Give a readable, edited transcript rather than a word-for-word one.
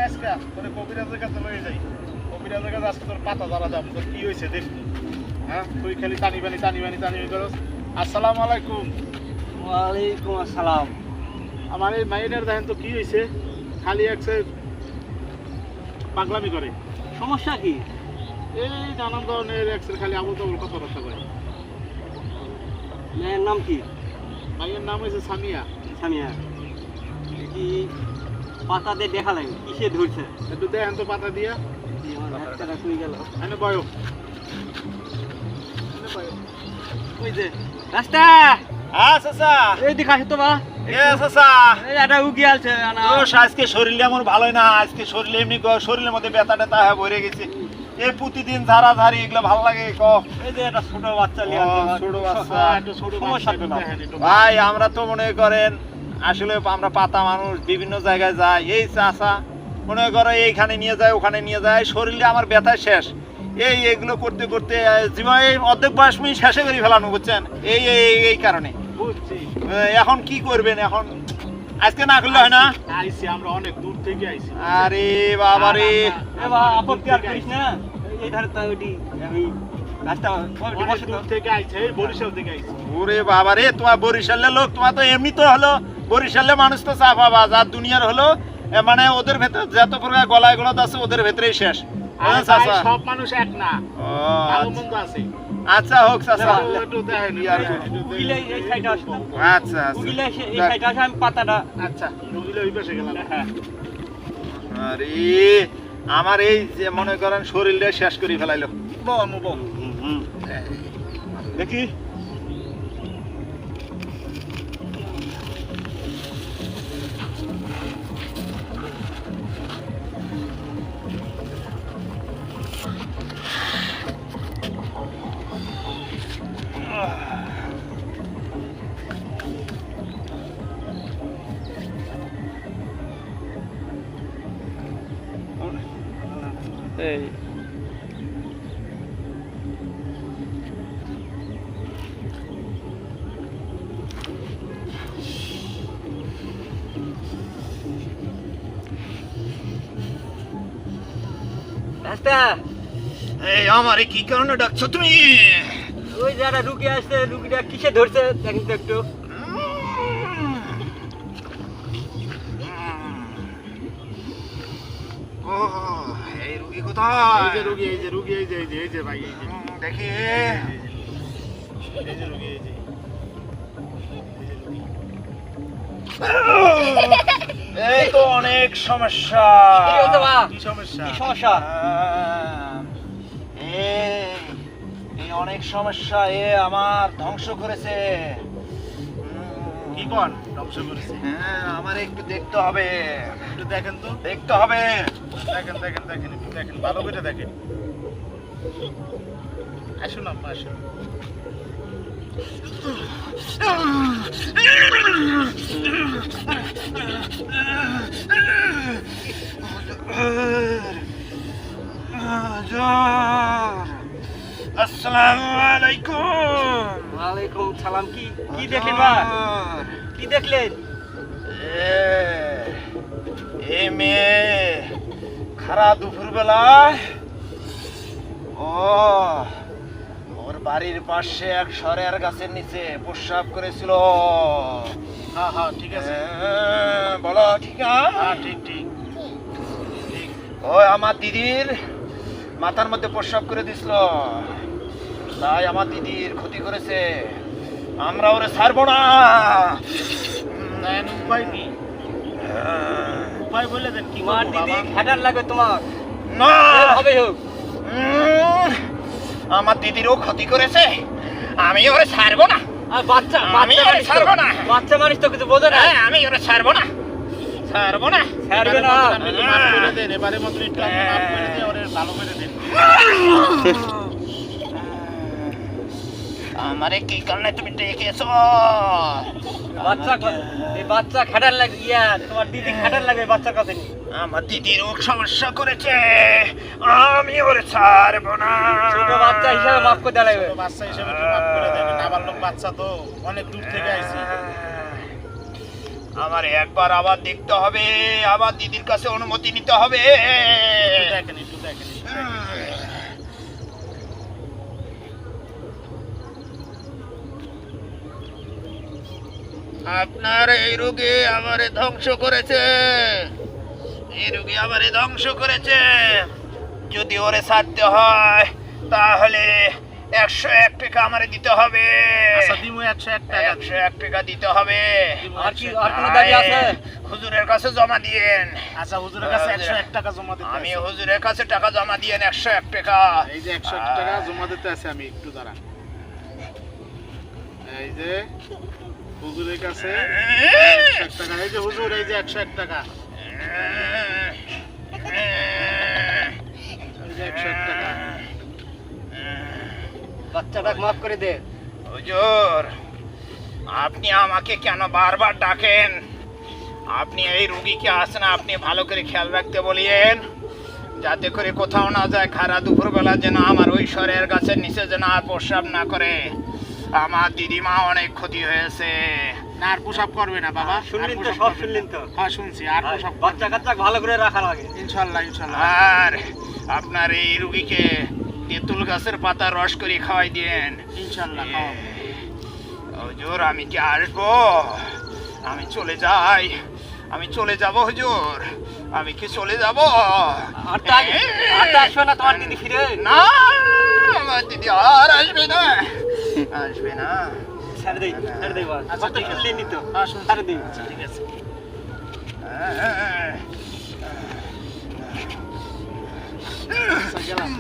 আজকে তোর কবিরাজের কাছে লয়ে যাই। কবিরাজের কাছে আজকে তোর পাতা ধরা যাবো, তোর কি হয়েছে দেখবি। হ্যাঁ, তুই খালি টানি বানি করস। আসসালামু আলাইকুম। ওয়ালাইকুম আসসালাম। আমার এই মাইনের দেখেন তো কি হয়েছে, খালি একসে পাগলামি করে। সমস্যা কি? এই নানান ধরনের একসের খালি আবল তাবল কথাবার্তা করে। মেয়ের নাম কি? মাইয়ের নাম হয়েছে সামিয়া। সামিয়া। কি পাতা দিয়ে দেখা লাগে কিসে ধরছে? একটু দেখেন তো পাতা দিয়া। আমার হাতটা কই গেল? এনে বয়। ওই যে রাস্তা। হ্যাঁ চাচা। এই দিকে আসো তো বা। এ চাচা। এই এটা উগি আলছে না। ও আজকে শরীর আমার ভালোই না, আজকে শরীরে এমনি শরীরের মধ্যে ব্যথা ট্যাথা হয়ে ভরে গেছে। এই প্রতিদিন ঝাড়াঝাড়ি এগুলো ভালো লাগে ক। এই যে একটা ছোট বাচ্চা লিয়া ছোট বাচ্চা। একটু ছোট সমস্যা তো না। ভাই আমরা তো মনে করেন আসলে আমরা পাতা মানুষ বিভিন্ন জায়গায় যাই, এই চাচা মনে করো এইখানে নিয়ে যায় ওখানে নিয়ে যায়, শরীরে আমার ব্যথা শেষ। এইগুলো করতে করতে জীবন এই অর্ধেক বয়স আমি শেষে করে ফেলানো, বুঝছেন? এই কারণে বুঝছি। এখন কি করবেন, এখন আজকে না করলে হয় না। আইছি, আমরা অনেক দূর থেকে আইছি। আরে বাবা রে, এ বা আপত্তি আর করিস না। এই ধারে তো ওইটি আমি রাস্তা অনেক দূর থেকে আইছে, এই বরিশাল থেকে আইছি। ওরে বাবা রে, তোমার বরিশালের লোক, তোমার তো এমনি তো হলো বরিশালের মানুষ তো চাপাবাজ, আর দুনিয়ার হলো মানে ওদের ভেতরে যত প্রকার গলায় গলাদ আছে ওদের ভেতরেই শেষ। আর চাচা ভাই, সব মানুষ এক না, ও ভালো মন্দ আছে। আচ্ছা হোক চাচা। একটু দেখেন, উগিলে এই সাইডে আসো। আচ্ছা উগিলে এই সাইডে আসো, আমি পাতাটা। আচ্ছা, রুগীলে ওই পাশে গেলাম। হ্যাঁ। আরে আমার এই যে মনে করেন শরীরটা শেষ করে ফেলাইলো। দেখি এই রাস্তা। এই আমারে কি কারণে ডাকছো তুমি? ওই যারা রুগী আসছে, রুগীটা কিসে ধরছে দেখেন তো একটু। ও এই রুগী এই কোথায়? যে রুগী, এই যে রুগী, এই যে ভাই, এই যে দেখি এই যে রুগী, এই যে এই তো অনেক সমস্যা। কি হয়েছে বা? কি সমস্যা? কি সমস্যা? এই অনেক সমস্যা, আমার ধ্বংস করেছে। কি কন ধ্বংস করেছে? হ্যাঁ, আমার একটু দেখতে হবে, একটু দেখেন তো, দেখতে হবে। দেখেন একটু দেখেন, ভালো করে দেখেন। আসুন আম্মা, আসুন। আসসালামু আলাইকুম। ওয়ালাইকুম সালাম। কি কি দেখলেন বা? কি দেখলেন? এই মেয়ে খারাপ দুপুর বেলায় ওর বাড়ির পাশে এক সরের গাছের নিচে প্রস্রাব করেছিল। হ্যাঁ হ্যাঁ, ঠিক আছে। বলো ঠিক হ্যাঁ, না? ঠিক ঠিক। ওই আমার দিদির মাথার মধ্যে প্রস্রাব করে দিছিল, তাই আমার দিদির ক্ষতি করেছে। আমরা ওরে ছাড়বো না। দেন উপায় কি? উপায় বলে দেন, কি তোমার করবো দিদি বাবা? খাটার লাগবে তোমার। না, হবে হোক। আমার দিদিরও ক্ষতি করেছে, আমি ওরে ছাড়বো না। আর বাচ্চা আমি ওরে ছাড়বো না। বাচ্চা মানুষ তো কিছু বোঝে না। হ্যাঁ, আমি ওরে ছাড়বো না, ছাড়বো না। ছাড়বে না। আপনি একটু মাফ করে দেন, এবারে মতো একটু আপনি মাফ করে দিয়ে ওরে ভালো করে দেন। আমারে কি কারণে তুমি ডেকেছো? এই বাচ্চা খাটার লাগে, তোমার দিদি খাটার লাগবে বাচ্চার কাছে নিয়ে। আমার দিদির সমস্যা করেছে, আমি ওরে ছাড়বো না। ছোট বাচ্চা হিসাবে মাফ করে দেওয়া লাগবে। ছোট বাচ্চা হিসেবে একটু মাফ করে দেন, নাবালক বাচ্চা তো, অনেক দূর থেকে আইছি। আমার একবার আবার দেখতে হবে, আবার দিদির কাছে অনুমতি নিতে হবে। দেখেন একটু দেখেন। আপনার এই রোগী আমারে ধ্বংস করেছে, এই রোগী আমারে ধ্বংস করেছে। যদি ওরে ছাড়তে হয় তাহলে 101 টাকা আমারে দিতে হবে। আচ্ছা দিমু 101 টাকা। 101 টাকা দিতে হবে। আর কি আর কোনো দাবি আছে? হুজুরের কাছে জমা দিয়েন। আচ্ছা হুজুরের কাছে 101 টাকা জমা দিতে আমি আছে। হুজুরের কাছে টাকা জমা দিয়েন 101 টাকা। এই যে 101 টাকা জমা দিতে আছে, আমি একটু দাঁড়ান। এই যে হুজুরের কাছে 101 টাকা। এই যে হুজুর, এই যে 101 টাকা। এই যে 101 টাকা। বাচ্চাটাকে মাফ করে দে। হুজুর, আপনি আমাকে কেন বারবার ডাকেন? আপনি এই রুগীকে আসেন, আপনি ভালো করে খেয়াল রাখতে বলিয়েন, যাতে করে কোথাও না যায়। খারা দুপুরবেলা যেন আমার ওই শরের গাছের নিচে যেন আর প্রস্রাব না করে। আমার দিদিমা অনেক ক্ষতি হয়েছে। না আর পোশাক করবে না বাবা। শুনলেন তো, আর পোশাক সব করবে শুনলেন না। তো। হ্যাঁ শুনছি, আর পোশাক বাচ্চা কাচ্চা ভালো করে রাখা লাগে। ইনশাআল্লাহ ইনশাআল্লাহ। আর আপনার এই রুগীকে তেঁতুল গাছের পাতা রস করে খাওয়াই দিয়েন। ইনশাআল্লাহ খাওয়াবো। হুজুর, আমি কি আসবো? আমি চলে যাই, আমি চলে যাব হুজুর, আমি কি চলে যাব? আর তা আসবে না তোমার দিদি ফিরে? না, আমার দিদি আর আসবে না, আসবে না। ছেড়ে দেই, ছেড়ে দেই বাস। আচ্ছা, কথা ঠিক আছে। শুনলেনই তো। হ্যাঁ শুনছি। ছেড়ে দেই। আচ্ছা ঠিক আছে। আচ্ছা গেলাম।